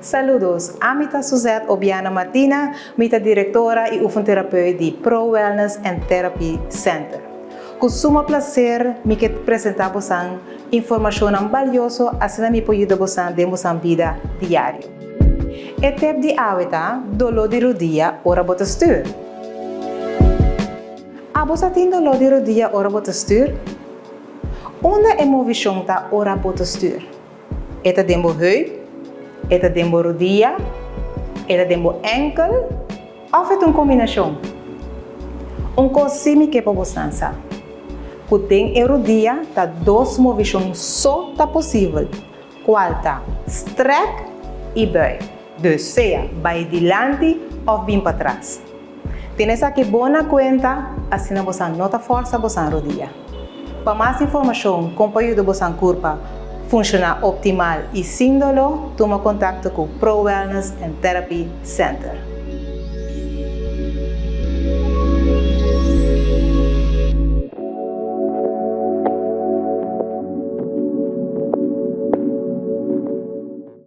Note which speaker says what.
Speaker 1: Saludos, amita Suzette Obiana Martina, mita directora e oefentherapeut de Pro Wellness and Therapy Center. Com suma prazer, me que apresentar você informação valiosa assim me pode ajudar você de nossa vida diária. E tempo de aweta, dolor de rodilha, ora bota stuur. A você tem dolor de rodilha, ora bota stuur? Onde é movição tá ora bota stuur? Eta dembo heup? Eta dembo rodilha? Eta dembo enkel? Of é uma combinação? Coisa que para você pensar. Que tem rodilha, tá duas movições só tá possível. Qual tá? Strek e bui. Dus seja, vai adiante ou bem para trás. Tem essa que boa conta, assim você nota força você rodilha. Para mais informação, como ajuda você corpo funcionar optimal e sem dor, toma contato com Pro Wellness and Therapy Center.